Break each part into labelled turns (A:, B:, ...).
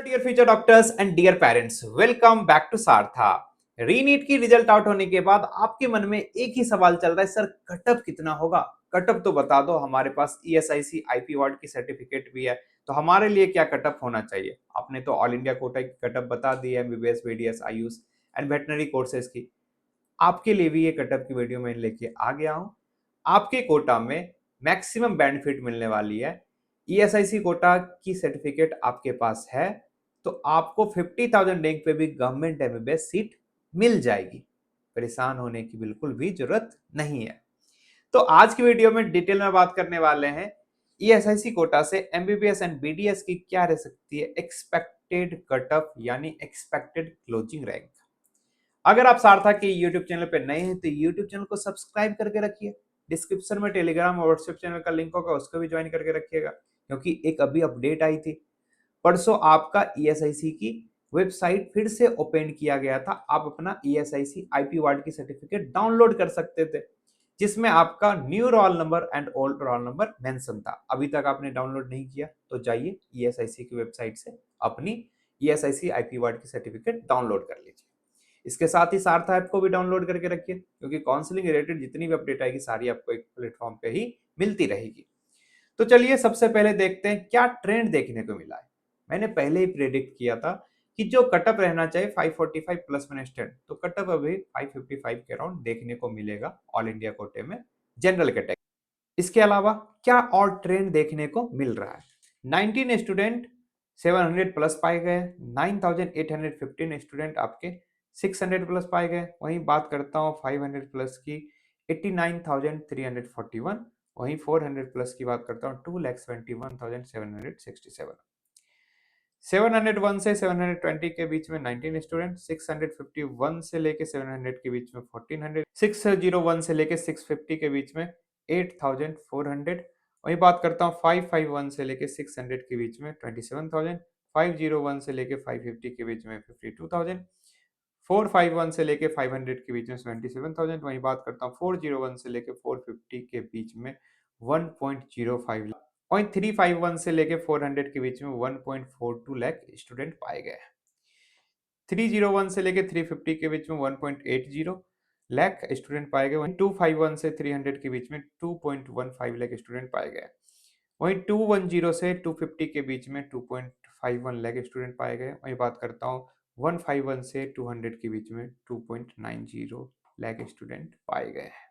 A: Hello dear future doctors and dear parents, welcome back to Saratha. Re NEET की result out होने के बाद आपके मन में एक ही सवाल चल रहा है, सर कटअप कितना होगा? कटअप तो बता दो। हमारे पास ईएसआईसी आईपी वार्ड की सर्टिफिकेट भी है, तो हमारे लिए क्या कटअप होना चाहिए? आपने तो ऑल इंडिया कोटा की कटअप बता दी है, MBBS, BDS, Ayush and veterinary courses की। आपके लिए भी ये कटअप की वीडियो में लेके आ गया हूं। आपके कोटा में मैक्सिमम बेनिफिट मिलने वाली है। ईएसआईसी कोटा की सर्टिफिकेट आपके पास है तो आपको 50,000 रैंक पे भी गवर्नमेंट एमबीबीएस सीट मिल जाएगी। परेशान होने की बिल्कुल भी जरूरत नहीं है। तो आज की वीडियो में डिटेल में बात करने वाले हैं ईएसआईसी कोटा से एमबीबीएस एंड बीडीएस की क्या रह सकती है एक्सपेक्टेड कटअप यानी एक्सपेक्टेड क्लोजिंग रैंक। अगर आप सारथा के यूट्यूब चैनल पे नए हैं तो यूट्यूब चैनल को सब्सक्राइब करके रखिए। डिस्क्रिप्शन में टेलीग्राम और व्हाट्सएप चैनल का लिंक होगा, उसको भी ज्वाइन करके रखिएगा, क्योंकि एक अभी अपडेट आई थी। परसों आपका ईएसआईसी की वेबसाइट फिर से ओपन किया गया था। आप अपना ईएसआईसी आईपी वार्ड की सर्टिफिकेट डाउनलोड कर सकते थे, जिसमें आपका new roll number and old roll number mention था। अभी तक आपने डाउनलोड नहीं किया तो जाइए ईएसआईसी की वेबसाइट से अपनी ईएसआईसी आईपी वार्ड की सर्टिफिकेट डाउनलोड कर लीजिए। इसके साथ ही सारथा ऐप को भी डाउनलोड करके रखिए, क्योंकि काउंसलिंग रिलेटेड जितनी भी अपडेट आएगी सारी आपको एक प्लेटफॉर्म पे ही मिलती रहेगी। तो चलिए सबसे पहले देखते हैं क्या ट्रेंड देखने को मिला है। मैंने पहले ही प्रेडिक्ट किया था कि जो कटअप रहना चाहिए 545 प्लस वन स्टैंड, तो कटअप अभी 555 के अराउंड देखने को मिलेगा ऑल इंडिया कोटे में जनरल कैटेगरी। इसके अलावा क्या और ट्रेंड देखने को मिल रहा है? 19 स्टूडेंट 700 प्लस पाए गए, 9815 स्टूडेंट आपके 600 प्लस पाए गए। वहीं बात करता हूँ 500 प्लस की 89,341। वहीं 400 प्लस की बात करता हूँ 2,21,767। 701 से 720 के बीच में 19 स्टूडेंट, 651 से लेके 700 के बीच में 1400, 601 से लेके 650 के बीच में 8,400। वही बात करता हूँ 551 से लेके 600 के बीच में 27,000, 501 से लेके 550 के बीच में 52,000, 451 से लेके 500 के बीच में 27,000। वही बात करता हूँ 401 से लेके 450 के बीच में 1.05 लाख। पॉइंट 351 से लेके 400 के बीच में 1.42 लाख स्टूडेंट पाए गए हैं। 301 से लेके 350 के बीच में 1.80 लाख स्टूडेंट पाए गए। वहीं 251 से 300 के बीच में 2.15 लाख स्टूडेंट पाए गए। वहीं 210 से 250 के बीच में 2.51 लाख स्टूडेंट पाए गए। वहीं बात करता हूँ 151 से 200 के बीच में 2.90 लाख स्टूडेंट पाए गए हैं।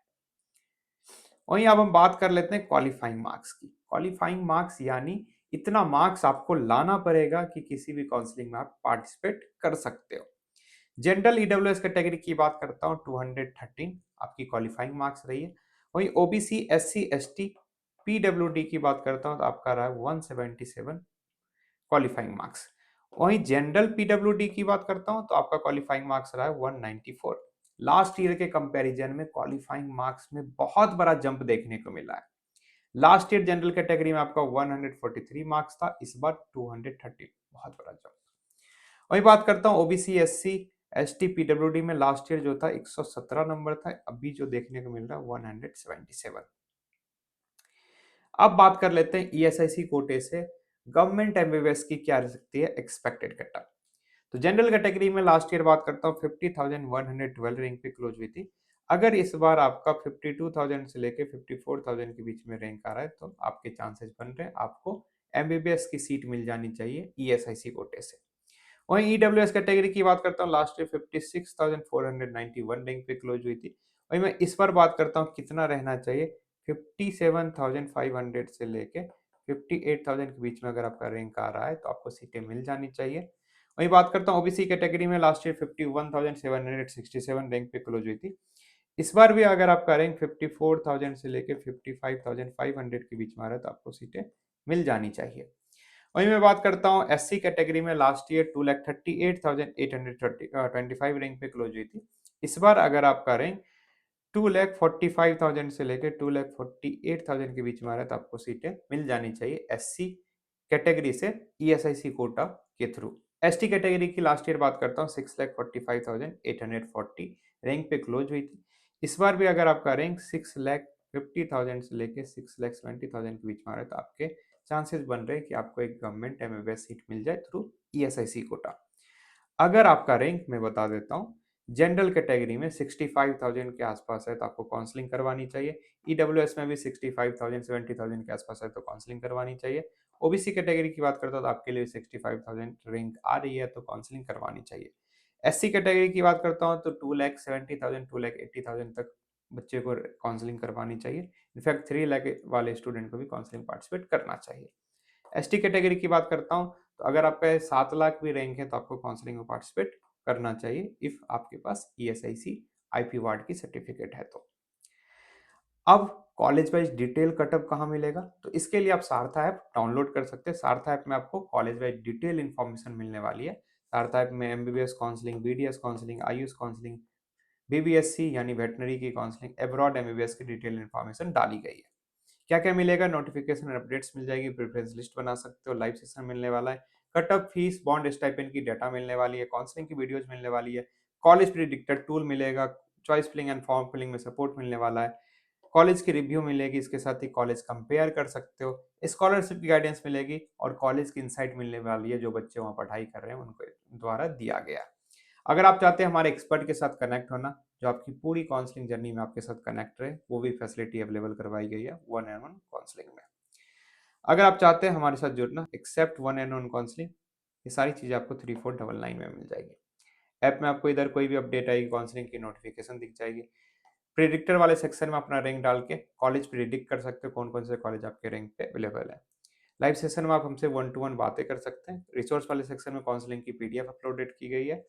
A: वहीं अब हम बात कर लेते हैं क्वालिफाइंग मार्क्स की। क्वालिफाइंग मार्क्स यानी इतना मार्क्स आपको लाना पड़ेगा कि किसी भी काउंसलिंग में आप पार्टिसिपेट कर सकते हो। जनरल ईडब्ल्यूएस कैटेगरी की बात करता हूँ 213 आपकी क्वालिफाइंग मार्क्स रही है। वहीं ओबीसी एससी एसटी पीडब्ल्यूडी की बात करता हूँ तो आपका रहा है 177 क्वालिफाइंग मार्क्स। वहीं जनरल पीडब्ल्यूडी की बात करता हूँ तो आपका क्वालिफाइंग मार्क्स रहा है 194। लास्ट ईयर के कंपैरिजन में क्वालिफाइंग मार्क्स में बहुत बड़ा जंप देखने को मिला है। लास्ट ईयर जनरल कैटेगरी में आपका 143 मार्क्स था, इस बार 230, बहुत बड़ा जंप। वही बात करता हूँ ओबीसी एससी एसटी पीडब्ल्यूडी में लास्ट ईयर जो था 117 नंबर था, अभी जो देखने को मिल रहा है 177। अब बात कर लेते हैं ईएसआईसी कोटे से गवर्नमेंट एमबीबीएस की क्या रह सकती है एक्सपेक्टेड कटअप। तो जनरल कैटेगरी में लास्ट ईयर बात करता हूँ 50,112 रैंक पे क्लोज हुई थी। अगर इस बार आपका 52,000 से लेके 54,000 के बीच में रैंक आ रहा है तो आपके चांसेस बन रहे हैं आपको एमबीबीएस की सीट मिल जानी चाहिए ईएसआईसी कोटे से। वहीं ईडब्ल्यूएस कैटेगरी की बात करता हूँ लास्ट ईयर 56,491 रैंक पे क्लोज हुई थी। वहीं मैं इस बार बात करता हूँ कितना रहना चाहिए, 57,500 से लेके 58,000 के बीच में अगर आपका रैंक आ रहा है तो आपको सीटें मिल जानी चाहिए। वहीं बात करता हूँ ओबीसी कैटेगरी में लास्ट ईयर 51,767 रैंक पे क्लोज हुई थी। इस बार भी अगर आपका रैंक 54,000 से लेके 55,500 के बीच में आ रहा है तो आपको सीटें मिल जानी चाहिए। वहीं मैं बात करता हूँ एससी कैटेगरी में लास्ट ईयर 2,38,825 रैंक पे क्लोज हुई थी। इस बार अगर आपका रैंक 2,45,000 से लेकर 2,48,000 के बीच में आ रहा है तो आपको सीटें मिल जानी चाहिए एससी कैटेगरी से ईएसआईसी कोटा के थ्रू। एसटी कैटेगरी की लास्ट ईयर बात करता हूँ 6,45,840 रैंक पे क्लोज हुई थी। इस बार भी अगर आपका रैंक 6,50,000 से लेकर 6,70,000 के बीच में आ रहा है तो आपके चांसेस बन रहे हैं कि आपको एक गवर्नमेंट एमबीबीएस सीट मिल जाए थ्रू ईएसआईसी कोटा। अगर आपका रैंक मैं बता देता हूँ, जनरल कैटेगरी में 65,000 के आसपास है तो आपको काउंसलिंग करवानी चाहिए। ईडब्ल्यूएस में भी 65,000 70,000 के आसपास है तो काउंसलिंग करवानी चाहिए। ओबीसी कैटेगरी की बात करता हूँ तो आपके लिए 65,000 रैंक आ रही है तो काउंसलिंग करवानी चाहिए। एससी कैटेगरी की बात करता हूँ तो 2,70,000 2,80,000 तक बच्चे को काउंसलिंग करवानी चाहिए। इनफैक्ट 3 लाख वाले स्टूडेंट को भी काउंसलिंग पार्टिसिपेट करना चाहिए। एसटी कैटेगरी की बात करता हूँ तो अगर आपका 7 लाख भी रैंक है तो आपको काउंसलिंग में पार्टिसिपेट करना चाहिए इफ आपके पास ईएसआईसी आईपी वार्ड की सर्टिफिकेट है तो। अब कॉलेज वाइज डिटेल कटअप कहाँ मिलेगा, तो इसके लिए आप सारथा ऐप डाउनलोड कर सकते हैं। सारथा ऐप में आपको कॉलेज वाइज डिटेल इन्फॉर्मेशन मिलने वाली है। सारथा ऐप में MBBS counselling, BDS counselling, Ayush counselling, BVSc यानी वेटनरी की काउंसलिंग, एब्रॉड एमबीबीएस की डिटेल इन्फॉर्मेशन डाली गई है। क्या क्या मिलेगा, नोटिफिकेशन और अपडेट्स मिल जाएगी, प्रेफरेंस लिस्ट बना सकते हो, लाइव सेशन मिलने वाला है, cut off fees, bond stipend की डाटा मिलने वाली है, काउंसलिंग की वीडियोज मिलने वाली है, कॉलेज प्रिडिक्टर टूल मिलेगा, choice filling and form filling में सपोर्ट मिलने वाला है, कॉलेज की रिव्यू मिलेगी, इसके साथ ही कॉलेज कंपेयर कर सकते हो, स्कॉलरशिप की गाइडेंस मिलेगी और कॉलेज की इंसाइट मिलने वाली है जो बच्चे वहाँ पढ़ाई कर रहे हैं उनको द्वारा दिया गया। अगर आप चाहते हैं हमारे एक्सपर्ट के साथ कनेक्ट होना जो आपकी पूरी काउंसलिंग जर्नी में आपके साथ कनेक्ट रहे, वो भी फैसिलिटी अवेलेबल करवाई गई है 1-on-1 काउंसलिंग में। अगर आप चाहते हैं हमारे साथ जुड़ना, एक्सेप्ट 1-on-1 काउंसलिंग, ये सारी चीज़ें आपको 3499 में मिल जाएगी। ऐप में आपको इधर कोई भी अपडेट आएगी, काउंसलिंग की नोटिफिकेशन दिख जाएगी। प्रिडिक्टर वाले सेक्शन में अपना रैंक डाल के कॉलेज प्रिडिक्ट कर सकते हो कौन कौन से कॉलेज आपके रैंक पे अवेलेबल है। लाइव सेशन में आप हमसे 1-to-1 बातें कर सकते हैं। रिसोर्स वाले सेक्शन में काउंसलिंग की पीडीएफ अपलोडेड की गई है।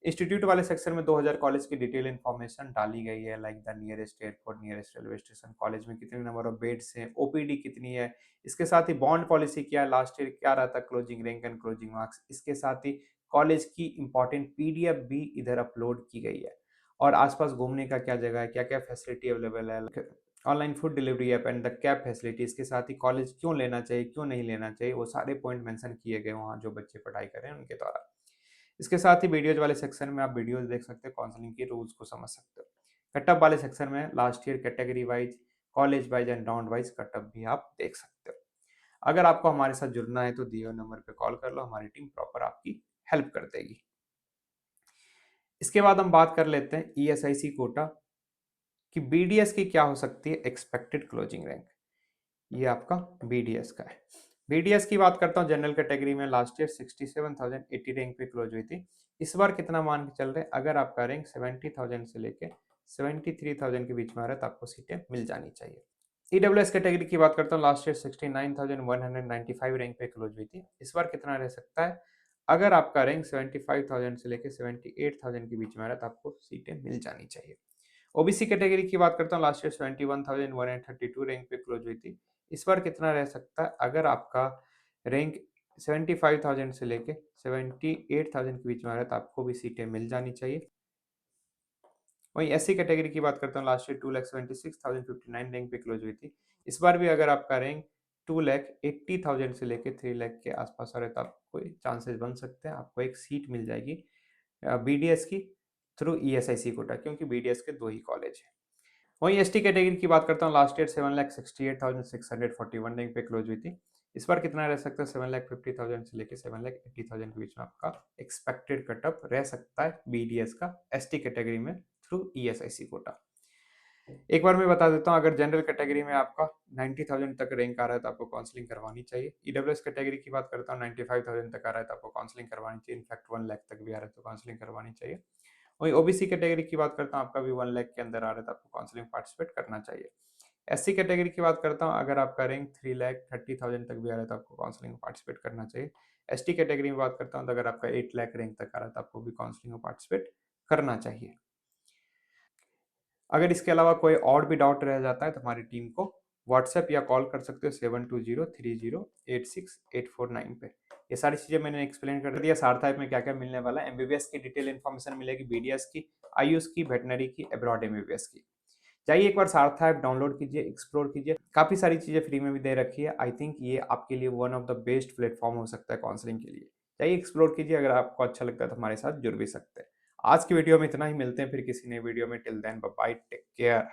A: इंस्टीट्यूट वाले सेक्शन में 2000 कॉलेज की डिटेल इन्फॉर्मेशन डाली गई है, like the nearest airport, nearest railway station, college में कितने नंबर ऑफ बेड्स हैं, ओपीडी कितनी है, इसके साथ ही बॉन्ड पॉलिसी क्या है, लास्ट ईयर क्या रहा था closing rank and closing marks, इसके साथ ही कॉलेज की इंपॉर्टेंट पीडीएफ भी इधर अपलोड की गई है। और आसपास घूमने का क्या जगह है, क्या क्या फैसिलिटी अवेलेबल है, online food delivery app and the cab facility, इसके साथ ही कॉलेज क्यों लेना चाहिए क्यों नहीं लेना चाहिए, वो सारे पॉइंट मेंशन किए गए वहाँ जो बच्चे पढ़ाई कर रहे हैं उनके द्वारा। इसके साथ ही वीडियोज वाले सेक्शन में आप वीडियोज देख सकते हो, काउंसलिंग के रूल्स को समझ सकते हो। कटअप वाले सेक्शन में last year category wise, college wise and round wise cut off भी आप देख सकते हो। अगर आपको हमारे साथ जुड़ना है तो दिए हुए नंबर पे कॉल कर लो, हमारी टीम प्रॉपर आपकी हेल्प कर देगी। इसके बाद हम बात कर लेते हैं ईएसआईसी कोटा कि बीडीएस की क्या हो सकती है एक्सपेक्टेड क्लोजिंग रैंक। ये आपका बीडीएस का है। बीडीएस की बात करता हूँ, जनरल कैटेगरी में लास्ट ईयर 67,080 रैंक पे क्लोज हुई थी। इस बार कितना मान के चल रहे हैं, अगर आपका रैंक 70,000 से लेके 73,000 के बीच में आ रहा है तो आपको सीटें मिल जानी चाहिए। ईडब्ल्यूएस कैटेगरी की बात करता हूँ, लास्ट ईयर 69,195 रैंक पे क्लोज हुई थी। इस बार कितना रह सकता है, अगर आपका रैंक 75,000 से लेके 78,000 के बीच में आ रहा है तो आपको सीटें मिल जानी चाहिए। ओबीसी कैटेगरी की बात करता हूँ, लास्ट ईयर 71,132 रैंक पे क्लोज हुई थी। इस बार कितना रह सकता है, अगर आपका रैंक 75,000 से लेके 78,000 के बीच में आ रहा है तो आपको भी सीटें मिल जानी चाहिए। वहीं एससी कैटेगरी की बात करता हूँ, लास्ट ईयर 2,76,059 रैंक पे क्लोज हुई थी। इस बार भी अगर आपका रैंक 2,80,000 से लेके 3 लाख के आसपास आ रहा है तो आपको चांसेस बन सकते हैं, आपको एक सीट मिल जाएगी बीडीएस की थ्रू ईएसआईसी कोटा, क्योंकि बीडीएस के 2 ही कॉलेज हैं। वहीं एसटी कैटेगरी की बात करता हूँ, लास्ट ईयर 7,68,641 रैंक पे क्लोज हुई थी। इस बार कितना रह सकता है, 7,50,000 से लेके 7,80,000 के बीच में आपका एक्सपेक्टेड कटअप रह सकता है बीडीएस का एसटी कैटेगरी में थ्रू ईएसआईसी कोटा। एक बार मैं बता देता हूँ, अगर जनरल कैटेगरी में आपका 90,000 तक रैंक आ रहा है तो आपको काउंसलिंग करवानी चाहिए। ईडब्ल्यूएस कैटेगरी की बात करता हूँ, 95,000 तक आ रहा है तो आपको काउंसलिंग करवानी चाहिए। इनफैक्ट 1 लाख तक भी आ रहा है तो काउंसलिंग करवानी चाहिए। वहीं ओबीसी कैटेगरी की बात करता हूँ, आपका भी 1 लाख के अंदर आ रहा है तो आपको काउंसलिंग पार्टिसिपेट करना चाहिए। एससी कैटेगरी की बात करता हूँ, अगर आपका रैंक 3,30,000 तक भी आ रहा है तो आपको काउंसलिंग में पार्टिसिपेट करना चाहिए। एसटी कैटेगरी में बात करता हूँ तो अगर आपका 8 लाख रैंक तक आ रहा है तो आपको भी काउंसलिंग में पार्टिसिपेट करना चाहिए। अगर इसके अलावा कोई और भी डाउट रह जाता है तो हमारी टीम को व्हाट्सएप या कॉल कर सकते हो 7203086849 पे। ये सारी चीज़ें मैंने एक्सप्लेन कर दिया। सारथा ऐप में क्या क्या मिलने वाला है, एमबीबीएस की डिटेल इन्फॉर्मेशन मिलेगी, बीडीएस की, आयुष की, वेटनरी की, एब्रॉड एमबीबीएस की। जाइए एक बार सारथा ऐप डाउनलोड कीजिए, एक्सप्लोर कीजिए, काफ़ी सारी चीज़ें फ्री में भी दे रखी है। आई थिंक ये आपके लिए one of the best platform हो सकता है काउंसलिंग के लिए। जाइए एक्सप्लोर कीजिए, अगर आपको अच्छा लगता है तो हमारे साथ जुड़ भी सकते हैं। आज की वीडियो में इतना ही, मिलते हैं फिर किसी नई वीडियो में। Till then bye bye, take care.